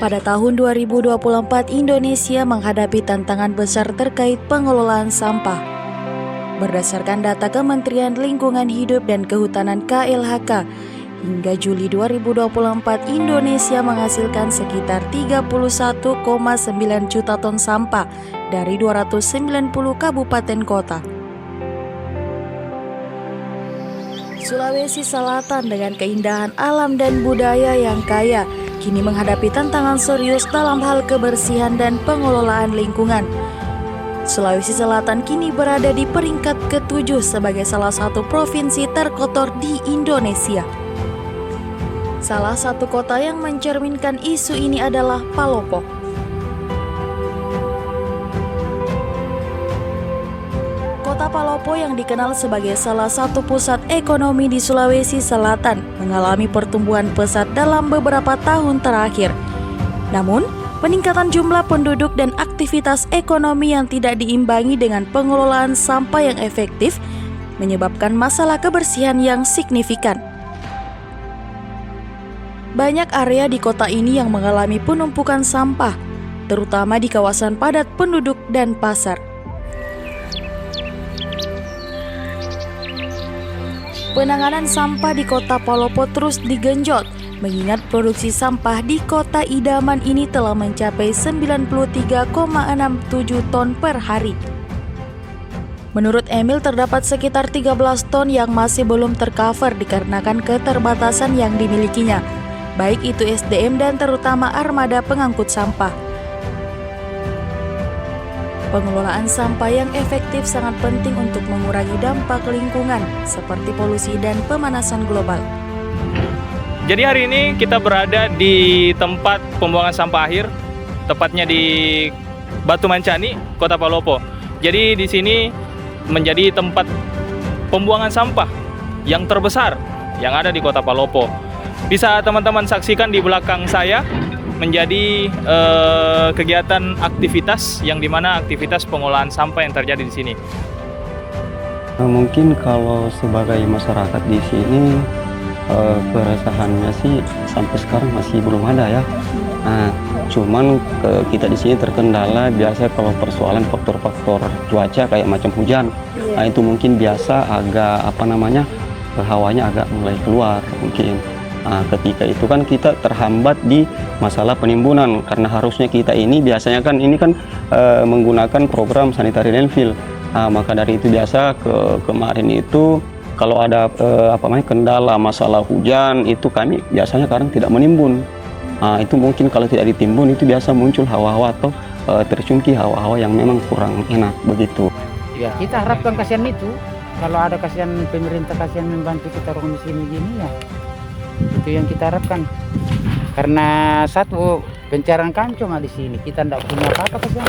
Pada tahun 2024, Indonesia menghadapi tantangan besar terkait pengelolaan sampah. Berdasarkan data Kementerian Lingkungan Hidup dan Kehutanan (KLHK), hingga Juli 2024, Indonesia menghasilkan sekitar 31,9 juta ton sampah dari 290 kabupaten kota. Sulawesi Selatan dengan keindahan alam dan budaya yang kaya, kini menghadapi tantangan serius dalam hal kebersihan dan pengelolaan lingkungan. Sulawesi Selatan kini berada di peringkat ke-7 sebagai salah satu provinsi terkotor di Indonesia. Salah satu kota yang mencerminkan isu ini adalah Palopo. Kota Palopo yang dikenal sebagai salah satu pusat ekonomi di Sulawesi Selatan mengalami pertumbuhan pesat dalam beberapa tahun terakhir. Namun, peningkatan jumlah penduduk dan aktivitas ekonomi yang tidak diimbangi dengan pengelolaan sampah yang efektif menyebabkan masalah kebersihan yang signifikan. Banyak area di kota ini yang mengalami penumpukan sampah, terutama di kawasan padat penduduk dan pasar. Penanganan sampah di kota Palopo terus digenjot, mengingat produksi sampah di kota idaman ini telah mencapai 93,67 ton per hari. Menurut Emil, terdapat sekitar 13 ton yang masih belum tercover dikarenakan keterbatasan yang dimilikinya, baik itu SDM dan terutama armada pengangkut sampah. Pengelolaan sampah yang efektif sangat penting untuk mengurangi dampak lingkungan seperti polusi dan pemanasan global. Jadi hari ini kita berada di tempat pembuangan sampah akhir, tepatnya di Batu Mancani, Kota Palopo. Jadi di sini menjadi tempat pembuangan sampah yang terbesar yang ada di Kota Palopo. Bisa teman-teman saksikan di belakang saya menjadi kegiatan aktivitas yang dimana aktivitas pengolahan sampah yang terjadi di sini. Mungkin kalau sebagai masyarakat di sini keresahannya sih sampai sekarang masih belum ada ya. Nah, cuman kita di sini terkendala biasa kalau persoalan faktor-faktor cuaca kayak macam hujan. Nah, itu mungkin biasa agak hawanya agak mulai keluar mungkin. Nah, ketika itu kan kita terhambat di masalah penimbunan karena harusnya kita ini biasanya kan menggunakan program sanitary landfill. Nah, maka dari itu biasa kemarin itu kalau ada kendala masalah hujan itu kami biasanya kadang tidak menimbun. Nah, itu mungkin kalau tidak ditimbun itu biasa muncul hawa-hawa atau tercungkil hawa-hawa yang memang kurang enak begitu. Ya, kita harapkan kasihan itu. Kalau ada kasihan pemerintah kasihan membantu kita orang di sini gini ya. Itu yang kita harapkan. Karena satu pencarian kami cuma di sini, kita tidak punya apa-apa kasihan.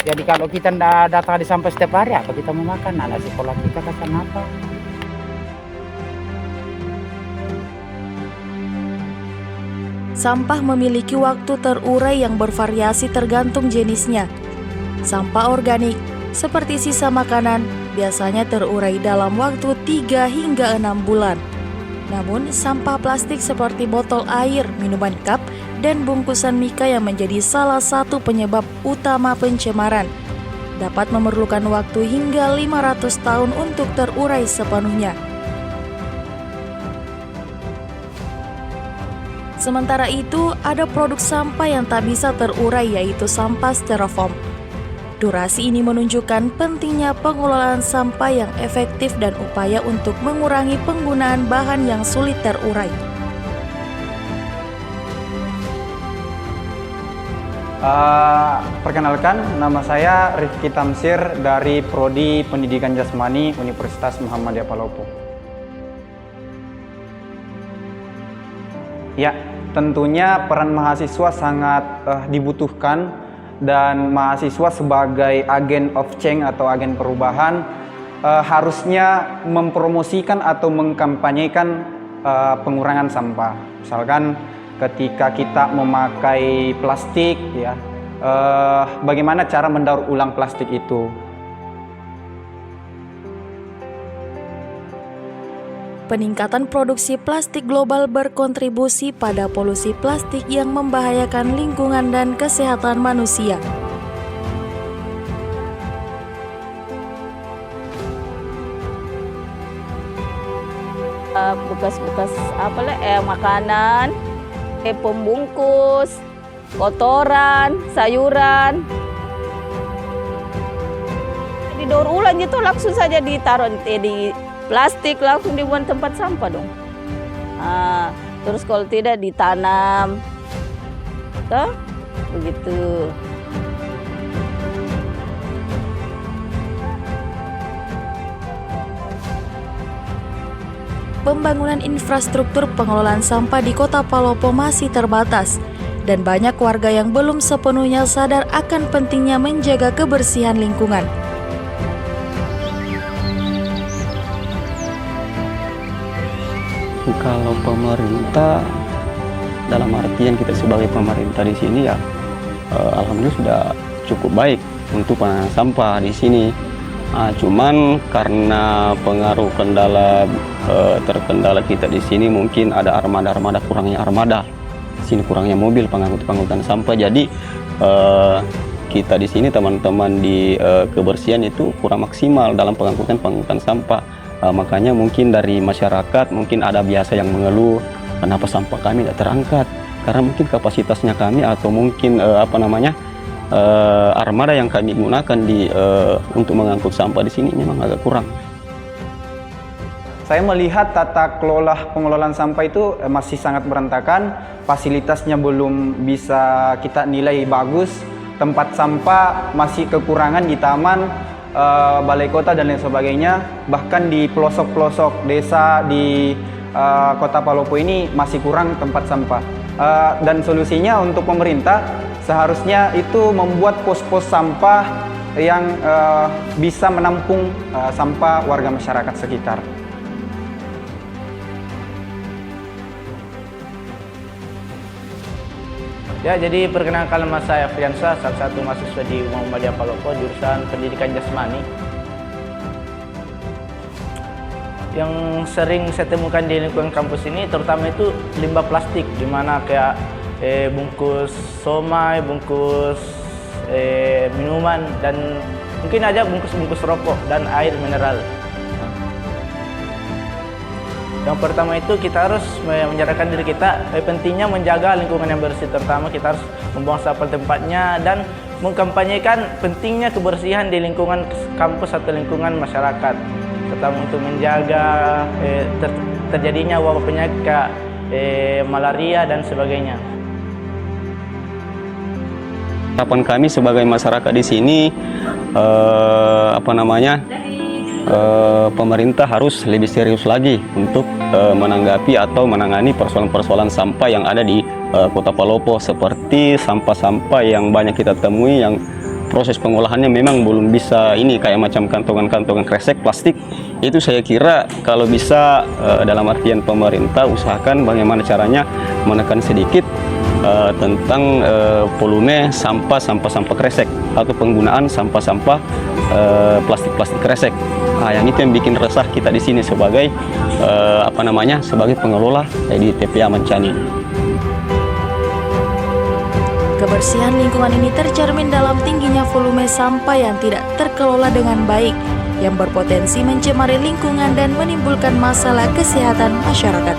Jadi kalau kita tidak datang di sampah setiap hari, apa kita mau makan? Anak sekolah kita kasihan apa? Sampah memiliki waktu terurai yang bervariasi tergantung jenisnya. Sampah organik, seperti sisa makanan, biasanya terurai dalam waktu 3 hingga 6 bulan. Namun, sampah plastik seperti botol air, minuman cup, dan bungkusan mika yang menjadi salah satu penyebab utama pencemaran dapat memerlukan waktu hingga 500 tahun untuk terurai sepenuhnya. Sementara itu, ada produk sampah yang tak bisa terurai yaitu sampah styrofoam. Durasi ini menunjukkan pentingnya pengelolaan sampah yang efektif dan upaya untuk mengurangi penggunaan bahan yang sulit terurai. Perkenalkan, nama saya Rifki Tamsir dari Prodi Pendidikan Jasmani Universitas Muhammadiyah Palopo. Ya, tentunya peran mahasiswa sangat dibutuhkan. Dan mahasiswa sebagai agen of change atau agen perubahan harusnya mempromosikan atau mengkampanyekan pengurangan sampah. Misalkan ketika kita memakai plastik, ya, bagaimana cara mendaur ulang plastik itu. peningkatan produksi plastik global berkontribusi pada polusi plastik yang membahayakan lingkungan dan kesehatan manusia. Bekas-bekas makanan, pembungkus, kotoran, sayuran. Didaur ulang itu langsung saja ditaruh di plastik, langsung dibuang tempat sampah dong. Terus kalau tidak ditanam, toh begitu. Pembangunan infrastruktur pengelolaan sampah di Kota Palopo masih terbatas, dan banyak warga yang belum sepenuhnya sadar akan pentingnya menjaga kebersihan lingkungan. Kalau pemerintah, dalam artian kita sebagai pemerintah di sini ya, alhamdulillah sudah cukup baik untuk penanganan sampah di sini. Cuman karena pengaruh terkendala kita di sini, mungkin ada armada, kurangnya armada, sini kurangnya mobil pengangkutan sampah. Jadi kita di sini teman-teman di kebersihan itu kurang maksimal dalam pengangkutan sampah. Makanya mungkin dari masyarakat mungkin ada biasa yang mengeluh kenapa sampah kami tidak terangkat, karena mungkin kapasitasnya kami atau mungkin armada yang kami gunakan untuk mengangkut sampah di sini memang agak kurang. Saya melihat tata kelola pengelolaan sampah itu masih sangat berantakan, fasilitasnya belum bisa kita nilai bagus, tempat sampah masih kekurangan di taman, balai kota dan lain sebagainya. Bahkan di pelosok-pelosok desa di Kota Palopo ini masih kurang tempat sampah. Dan solusinya untuk pemerintah seharusnya itu membuat pos-pos sampah yang bisa menampung sampah warga masyarakat sekitar. Ya, jadi perkenalkan nama saya Friansa, salah satu mahasiswa di Muhammadiyah Palopo, jurusan Pendidikan Jasmani. Yang sering saya temukan di lingkungan kampus ini terutama itu limbah plastik, di mana kayak bungkus somai, bungkus minuman, dan mungkin aja bungkus-bungkus rokok dan air mineral. Yang pertama itu kita harus menyadarkan diri kita pentingnya menjaga lingkungan yang bersih, terutama kita harus membuang sampah tempatnya dan mengkampanyekan pentingnya kebersihan di lingkungan kampus atau lingkungan masyarakat, terutama untuk menjaga terjadinya wabah penyakit malaria dan sebagainya. Harapan kami sebagai masyarakat di sini pemerintah harus lebih serius lagi untuk menanggapi atau menangani persoalan-persoalan sampah yang ada di Kota Palopo, seperti sampah-sampah yang banyak kita temui yang proses pengolahannya memang belum bisa kayak macam kantongan-kantongan kresek plastik. Itu saya kira kalau bisa dalam artian pemerintah usahakan bagaimana caranya menekan sedikit tentang volume sampah kresek atau penggunaan sampah-sampah plastik kresek. Yang itu yang bikin resah kita di sini sebagai sebagai pengelola di TPA Mancani. Kebersihan lingkungan ini tercermin dalam tingginya volume sampah yang tidak terkelola dengan baik, yang berpotensi mencemari lingkungan dan menimbulkan masalah kesehatan masyarakat.